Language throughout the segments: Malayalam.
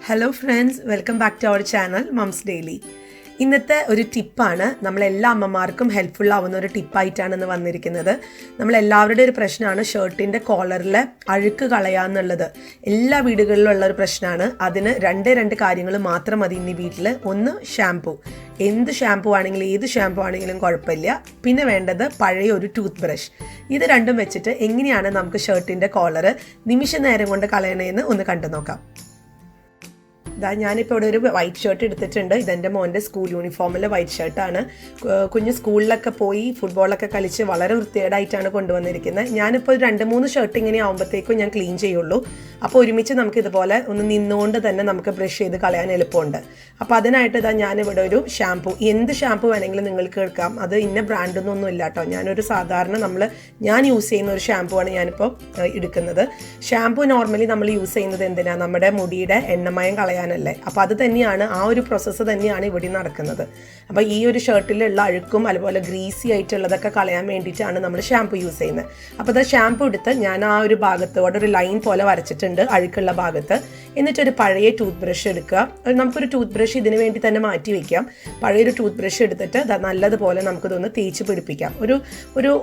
Hello friends, welcome back to our channel moms daily. ഇന്നത്തെ ഒരു ടിപ്പാണ് നമ്മളെല്ലാ അമ്മമാർക്കും ഹെൽപ്ഫുൾ ആവുന്ന ഒരു ടിപ്പായിട്ടാണ് ഇന്ന് വന്നിരിക്കുന്നത്. നമ്മളെല്ലാവരുടെ ഒരു പ്രശ്നമാണ് ഷർട്ടിൻ്റെ കോളറിൽ അഴുക്ക് കളയാന്നുള്ളത്. എല്ലാ വീടുകളിലുള്ള ഒരു പ്രശ്നമാണ്. അതിന് രണ്ട് കാര്യങ്ങൾ മാത്രം മതി ഇന്ന് വീട്ടിൽ. ഒന്ന്, ഷാംപൂ. എന്ത് ഷാംപൂ ആണെങ്കിലും ഏത് ഷാംപൂ ആണെങ്കിലും കുഴപ്പമില്ല. പിന്നെ വേണ്ടത് പഴയ ഒരു ടൂത്ത് ബ്രഷ്. ഇത് രണ്ടും വെച്ചിട്ട് എങ്ങനെയാണ് നമുക്ക് ഷർട്ടിൻ്റെ കോളർ നിമിഷ നേരം കൊണ്ട് കളയണേന്ന് ഒന്ന് കണ്ടു നോക്കാം. ഞാനിപ്പോൾ ഇവിടെ ഒരു വൈറ്റ് ഷർട്ട് എടുത്തിട്ടുണ്ട്. ഇതെൻ്റെ മോൻ്റെ സ്കൂൾ യൂണിഫോമിലെ വൈറ്റ് ഷർട്ടാണ്. കുഞ്ഞ് സ്കൂളിലൊക്കെ പോയി ഫുട്ബോളൊക്കെ കളിച്ച് വളരെ വൃത്തികേടായിട്ടാണ് കൊണ്ടുവന്നിരിക്കുന്നത്. ഞാനിപ്പോൾ 2-3 ഷർട്ട് ഇങ്ങനെ ആകുമ്പോഴത്തേക്കും ഞാൻ ക്ലീൻ ചെയ്യുള്ളൂ. അപ്പോൾ ഒരുമിച്ച് നമുക്ക് ഇതുപോലെ ഒന്ന് നിന്നുകൊണ്ട് തന്നെ നമുക്ക് ബ്രഷ് ചെയ്ത് കളയാൻ എളുപ്പമുണ്ട്. അപ്പോൾ അതിനായിട്ട് ഞാനിവിടെ ഒരു ഷാംപൂ, എന്ത് ഷാംപൂ വേണമെങ്കിലും നിങ്ങൾക്ക് എടുക്കാം. അത് ഇന്ന ബ്രാൻഡൊന്നും ഇല്ല കേട്ടോ. ഞാനൊരു സാധാരണ ഞാൻ യൂസ് ചെയ്യുന്ന ഒരു ഷാംപൂ ആണ് ഞാനിപ്പോൾ എടുക്കുന്നത്. ഷാംപൂ നോർമലി നമ്മൾ യൂസ് ചെയ്യുന്നത് എന്തിനാണ്? നമ്മുടെ മുടിയുടെ എണ്ണമയം കളയാൻ അല്ലേ. അപ്പോൾ അത് തന്നെയാണ്, ആ ഒരു പ്രോസസ്സ് തന്നെയാണ് ഇവിടെ നടക്കുന്നത്. അപ്പോൾ ഈ ഒരു ഷർട്ടിലുള്ള അഴുക്കും അതുപോലെ ഗ്രീസി ആയിട്ടുള്ളതൊക്കെ കളയാൻ വേണ്ടിയിട്ടാണ് നമ്മൾ ഷാംപൂ യൂസ് ചെയ്യുന്നത്. അപ്പോൾ അത് ഷാംപൂ എടുത്ത് ഞാൻ ആ ഒരു ഭാഗത്തോടെ ഒരു ലൈൻ പോലെ വരച്ചിട്ടുണ്ട് അഴുക്കുള്ള ഭാഗത്ത്. എന്നിട്ടൊരു പഴയ ടൂത്ത് ബ്രഷ് എടുക്കുക. നമുക്കൊരു ടൂത്ത് ബ്രഷ് ഇതിന് വേണ്ടി തന്നെ മാറ്റി വയ്ക്കാം. പഴയൊരു ടൂത്ത് ബ്രഷ് എടുത്തിട്ട് നല്ലതുപോലെ നമുക്കിതൊന്ന് തേച്ച് പിടിപ്പിക്കാം.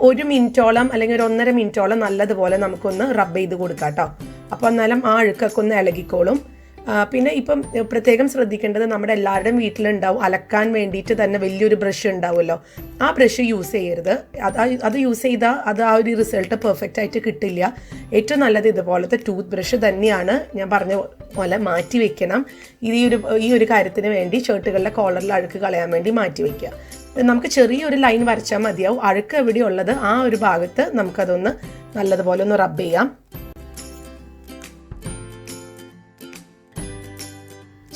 ഒരു മിനിറ്റോളം അല്ലെങ്കിൽ ഒരു 1.5 മിനിറ്റോളം നല്ലതുപോലെ നമുക്കൊന്ന് റബ്ബ് ചെയ്ത് കൊടുക്കാം കേട്ടോ. അപ്പോൾ എന്നാലും ആ അഴുക്കൊക്കെ ഒന്ന് ഇളകിക്കോളും. പിന്നെ ഇപ്പം പ്രത്യേകം ശ്രദ്ധിക്കേണ്ടത്, നമ്മുടെ എല്ലാവരുടെയും വീട്ടിലുണ്ടാവും അലക്കാൻ വേണ്ടിയിട്ട് തന്നെ വലിയൊരു ബ്രഷ് ഉണ്ടാവുമല്ലോ. ആ ബ്രഷ് യൂസ് ചെയ്യരുത്. അത് യൂസ് ചെയ്താൽ അത് ആ ഒരു റിസൾട്ട് പെർഫെക്റ്റ് ആയിട്ട് കിട്ടില്ല. ഏറ്റവും നല്ലത് ഇതുപോലത്തെ ടൂത്ത് ബ്രഷ് തന്നെയാണ്. ഞാൻ പറഞ്ഞ പോലെ മാറ്റി വെക്കണം. ഈ ഒരു കാര്യത്തിന് വേണ്ടി ഷർട്ടുകളുടെ കോളറിൽ അഴുക്ക് കളയാൻ വേണ്ടി മാറ്റി വയ്ക്കുക. നമുക്ക് ചെറിയൊരു ലൈൻ വരച്ചാൽ മതിയാവും. അഴുക്ക് എവിടെയുള്ളത് ആ ഒരു ഭാഗത്ത് നമുക്കതൊന്ന് നല്ലതുപോലെ ഒന്ന് റബ്ബ് ചെയ്യാം.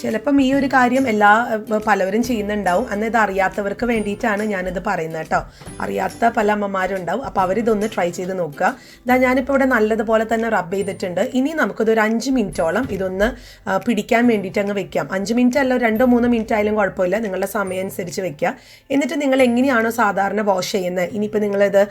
ചിലപ്പം ഈ ഒരു കാര്യം പലവരും ചെയ്യുന്നുണ്ടാവും. അന്ന് ഇത് അറിയാത്തവർക്ക് വേണ്ടിയിട്ടാണ് ഞാനിത് പറയുന്നത് കേട്ടോ. അറിയാത്ത പല അമ്മമാരും ഉണ്ടാവും. അപ്പോൾ അവരിതൊന്ന് ട്രൈ ചെയ്ത് നോക്കുക. ഞാനിപ്പോൾ ഇവിടെ നല്ലതുപോലെ തന്നെ റബ്ബ് ചെയ്തിട്ടുണ്ട്. ഇനി നമുക്കിതൊരു 5 മിനിറ്റോളം ഇതൊന്ന് പിടിക്കാൻ വേണ്ടിയിട്ട് അങ്ങ് വെക്കാം. 5 മിനിറ്റ് അല്ല, 2-3 മിനിറ്റ് ആയാലും കുഴപ്പമില്ല. നിങ്ങളുടെ സമയം അനുസരിച്ച് വെക്കുക. എന്നിട്ട് നിങ്ങൾ എങ്ങനെയാണോ സാധാരണ വാഷ് ചെയ്യുന്നത്, ഇനിയിപ്പോൾ നിങ്ങളിത്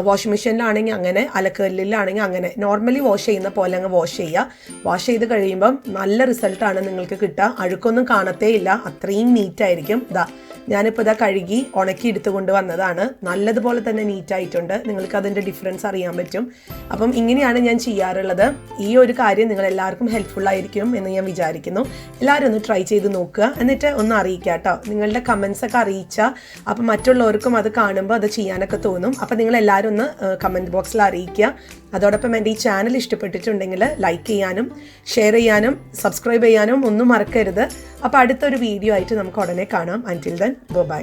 വാഷിംഗ് മെഷീനിലാണെങ്കിൽ അങ്ങനെ, അലക്കല്ലിലാണെങ്കിൽ അങ്ങനെ, നോർമലി വാഷ് ചെയ്യുന്ന പോലെ അങ്ങ് വാഷ് ചെയ്യുക. വാഷ് ചെയ്ത് കഴിയുമ്പം നല്ല റിസൾട്ടാണ് നിങ്ങൾക്ക് കിട്ടുക. അഴുക്കൊന്നും കാണത്തേ ഇല്ല, അത്രയും നീറ്റായിരിക്കും. ഞാനിപ്പോൾ കഴുകി ഉണക്കി എടുത്തു കൊണ്ട് വന്നതാണ്. നല്ലതുപോലെ തന്നെ നീറ്റായിട്ടുണ്ട്. നിങ്ങൾക്ക് അതിൻ്റെ ഡിഫറൻസ് അറിയാൻ പറ്റും. അപ്പം ഇങ്ങനെയാണ് ഞാൻ ചെയ്യാറുള്ളത്. ഈ ഒരു കാര്യം നിങ്ങൾ എല്ലാവർക്കും ഹെൽപ്ഫുൾ ആയിരിക്കും എന്ന് ഞാൻ വിചാരിക്കുന്നു. എല്ലാവരും ഒന്ന് ട്രൈ ചെയ്ത് നോക്കുക. എന്നിട്ട് ഒന്ന് അറിയിക്കുക കേട്ടോ. നിങ്ങളുടെ കമൻസൊക്കെ അറിയിച്ചാൽ അപ്പം മറ്റുള്ളവർക്കും അത് കാണുമ്പോൾ അത് ചെയ്യാനൊക്കെ തോന്നും. അപ്പം നിങ്ങളെല്ലാവരും ഒന്ന് കമൻറ്റ് ബോക്സിൽ അറിയിക്കുക. അതോടൊപ്പം എൻ്റെ ഈ ചാനൽ ഇഷ്ടപ്പെട്ടിട്ടുണ്ടെങ്കിൽ ലൈക്ക് ചെയ്യാനും ഷെയർ ചെയ്യാനും സബ്സ്ക്രൈബ് ചെയ്യാനും ഒന്നും മറക്കരുത്. അപ്പോൾ അടുത്തൊരു വീഡിയോ ആയിട്ട് നമുക്ക് ഉടനെ കാണാം. അൻറ്റിൽ ദെൻ ബൈ.